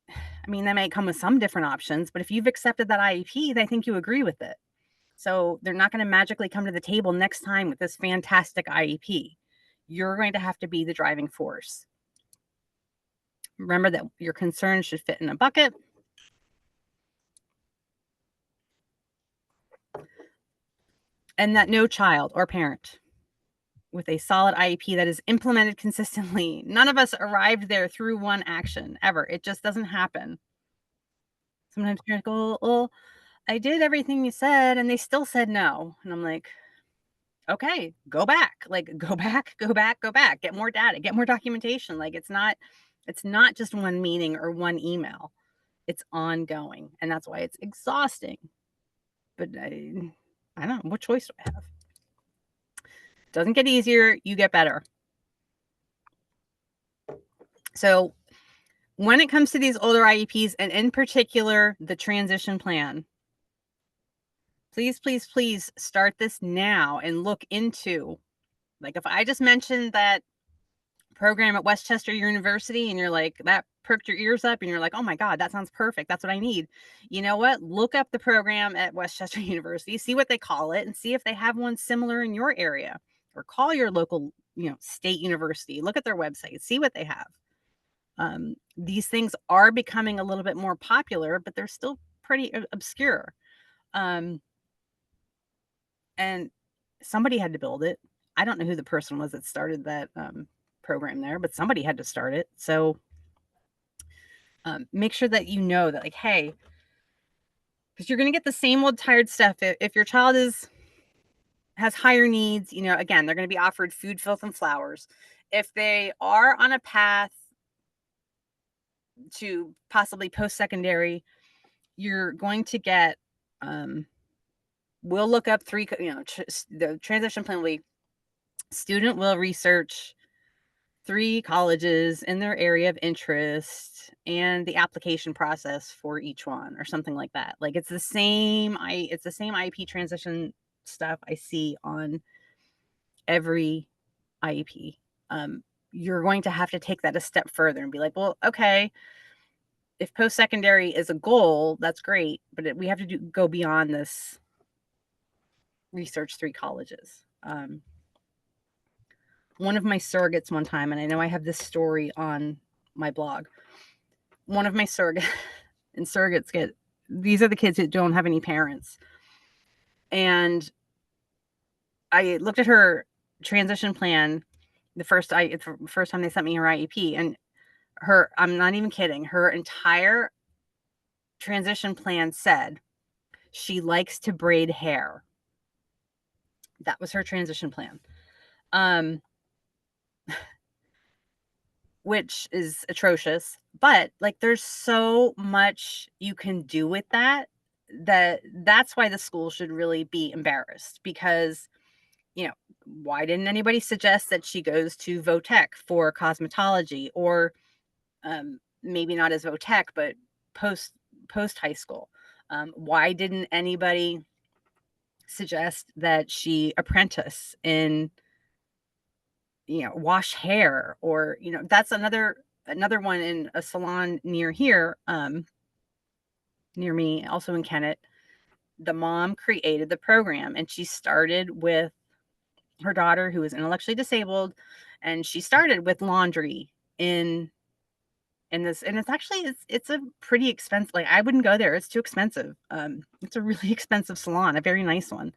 I mean, they might come with some different options, but if you've accepted that IEP, they think you agree with it. So they're not going to magically come to the table next time with this fantastic IEP. You're going to have to be the driving force. Remember that your concerns should fit in a bucket. And that no child or parent with a solid IEP that is implemented consistently, none of us arrived there through one action ever. It just doesn't happen. Sometimes parents go, well, I did everything you said, and they still said no. And I'm like, okay, go back. Like, go back, go back, go back. Get more data, get more documentation. Like, it's not just one meeting or one email. It's ongoing, and that's why it's exhausting. But I don't know, what choice do I have? Doesn't get easier, you get better. So when it comes to these older IEPs, and in particular the transition plan, please, please, please start this now and look into, like, if I just mentioned that program at Westchester University and you're like, that perked your ears up and you're like, oh my God, that sounds perfect. That's what I need. You know what? Look up the program at Westchester University, see what they call it, and see if they have one similar in your area, or call your local, state university, look at their website, see what they have. These things are becoming a little bit more popular, but they're still pretty obscure. And somebody had to build it. I don't know who the person was that started that program there, but somebody had to start it. So make sure that you know that, like, hey, because you're going to get the same old tired stuff. If your child has higher needs, again, they're going to be offered food, filth, and flowers. If they are on a path to possibly post-secondary, you're going to get, we'll look up the transition plan will be, student will research 3 colleges in their area of interest and the application process for each one, or something like that. Like, it's the same IEP transition stuff I see on every IEP. You're going to have to take that a step further and be like, well, okay, if post-secondary is a goal, that's great, but we have to go beyond this research 3 colleges. One of my surrogates one time, and I know I have this story on my blog, one of my surrogates these are the kids that don't have any parents. And I looked at her transition plan the first time they sent me her IEP, and I'm not even kidding, her entire transition plan said, She likes to braid hair. That was her transition plan. Um, which is atrocious, but like there's so much you can do with that that's why the school should really be embarrassed because, you know, why didn't anybody suggest that she goes to Votech for cosmetology or maybe not as Votech, but post post high school? Why didn't anybody suggest that she apprentice in, you know, wash hair? Or, you know, that's another one in a salon near here, near me, also in Kennett. The mom created the program and she started with her daughter who is intellectually disabled, and she started with laundry in this, and it's actually it's a pretty expensive, like I wouldn't go there, it's too expensive. It's a really expensive salon, a very nice one.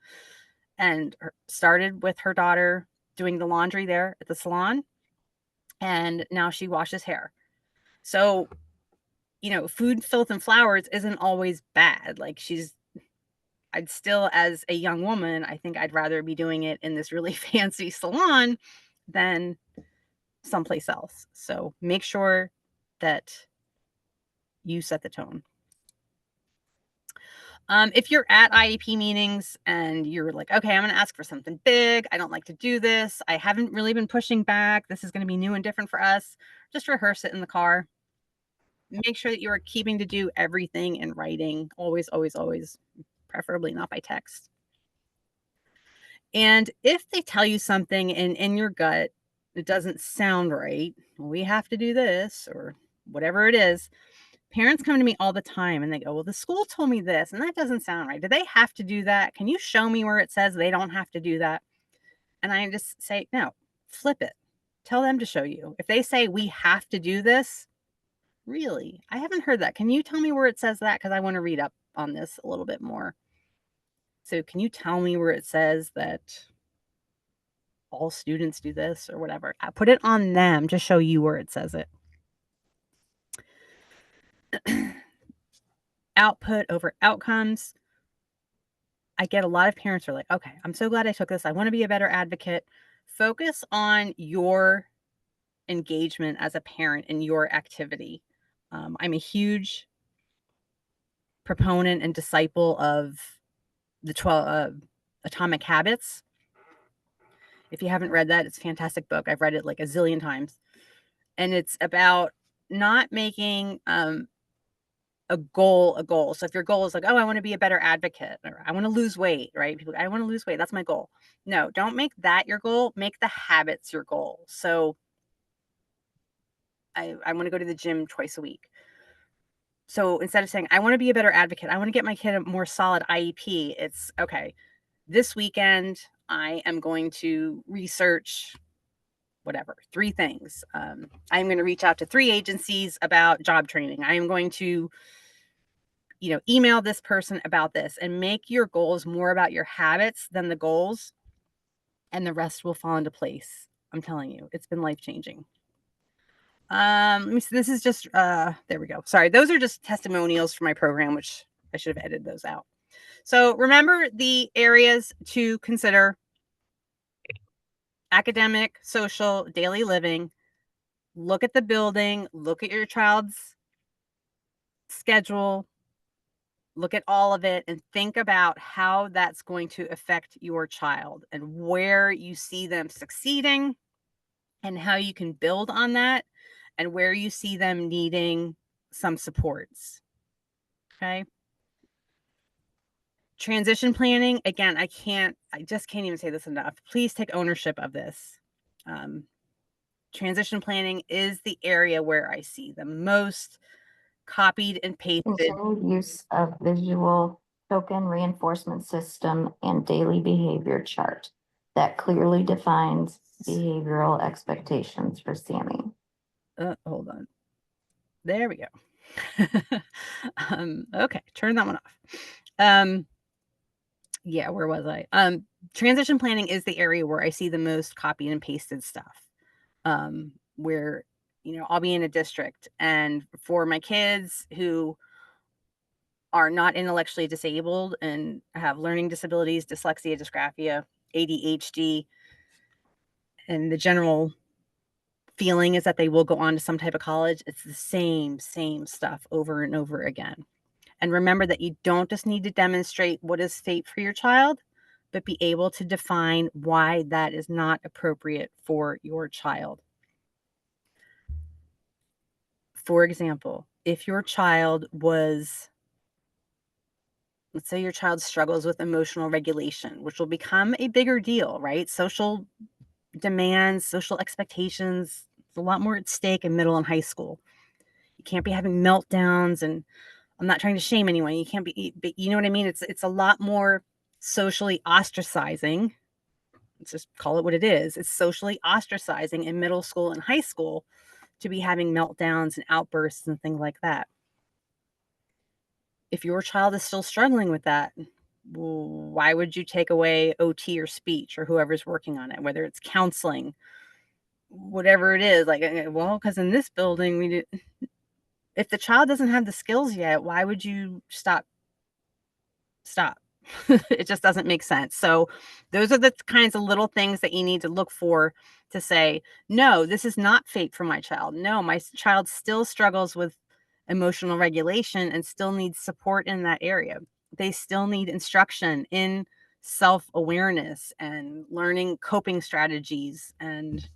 And started with her daughter doing the laundry there at the salon, and now she washes hair. So, you know, food, filth, and flowers isn't always bad. Like I'd still, as a young woman, I think I'd rather be doing it in this really fancy salon than someplace else. So make sure that you set the tone. If you're at IEP meetings and you're like, okay, I'm going to ask for something big. I don't like to do this. I haven't really been pushing back. This is going to be new and different for us. Just rehearse it in the car. Make sure that you are keeping to do everything in writing. Always, always, always, preferably not by text. And if they tell you something in your gut, it doesn't sound right, we have to do this or whatever it is. Parents come to me all the time and they go, well, the school told me this and that doesn't sound right. Do they have to do that? Can you show me where it says they don't have to do that? And I just say, no, flip it. Tell them to show you. If they say we have to do this, really, I haven't heard that. Can you tell me where it says that? Because I want to read up on this a little bit more. So can you tell me where it says that all students do this or whatever? I put it on them to show you where it says it. Output over outcomes. I get a lot of parents are like, okay, I'm so glad I took this. I want to be a better advocate. Focus on your engagement as a parent in your activity. I'm a huge proponent and disciple of the 12 Atomic Habits. If you haven't read that, it's a fantastic book. I've read it like a zillion times. And it's about not making a goal. So if your goal is like, oh, I want to be a better advocate or I want to lose weight, right? People, I want to lose weight. That's my goal. No, don't make that your goal. Make the habits your goal. So I want to go to the gym twice a week. So instead of saying, I want to be a better advocate, I want to get my kid a more solid IEP, it's okay. This weekend, I am going to research whatever, 3 things. I'm going to reach out to 3 agencies about job training. I am going to, you know, email this person about this, and make your goals more about your habits than the goals, and the rest will fall into place. I'm telling you, it's been life-changing. Let me see. This is just, there we go. Sorry. Those are just testimonials for my program, which I should have edited those out. So remember the areas to consider: academic, social, daily living. Look at the building, look at your child's schedule, look at all of it and think about how that's going to affect your child and where you see them succeeding and how you can build on that and where you see them needing some supports. Okay. Transition planning, again, I just can't even say this enough. Please take ownership of this. Transition planning is the area where I see the most copied and pasted. Continued use of visual token reinforcement system and daily behavior chart that clearly defines behavioral expectations for Sammy. Hold on. There we go. Okay, turn that one off. Yeah, where was I? Transition planning is the area where I see the most copied and pasted stuff. Where, you know, I'll be in a district, and for my kids who are not intellectually disabled and have learning disabilities, dyslexia, dysgraphia, ADHD, and the general feeling is that they will go on to some type of college, it's the same stuff over and over again. And remember that you don't just need to demonstrate what is fate for your child, but be able to define why that is not appropriate for your child. For example, if your child was, let's say your child struggles with emotional regulation, which will become a bigger deal, right? Social demands, social expectations, there's a lot more at stake in middle and high school. You can't be having meltdowns, and I'm not trying to shame anyone. You can't be, but you know what I mean? It's a lot more socially ostracizing. Let's just call it what it is. It's socially ostracizing in middle school and high school to be having meltdowns and outbursts and things like that. If your child is still struggling with that, why would you take away OT or speech or whoever's working on it, whether it's counseling, whatever it is? Like, well, because in this building, we did. If the child doesn't have the skills yet, why would you stop? It just doesn't make sense. So those are the kinds of little things that you need to look for to say, no, this is not fate for my child. No, my child still struggles with emotional regulation and still needs support in that area. They still need instruction in self-awareness and learning coping strategies and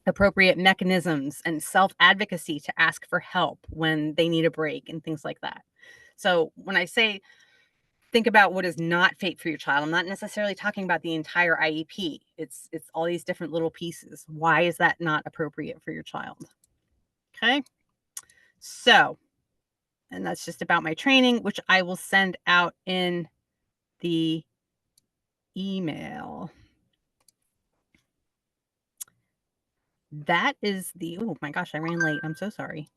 appropriate mechanisms and self-advocacy to ask for help when they need a break and things like that. So when I say think about what is not fate for your child, I'm not necessarily talking about the entire IEP. It's all these different little pieces. Why is that not appropriate for your child? Okay? So, and that's just about my training, which I will send out in the email. That is the, oh my gosh, I ran late. I'm so sorry.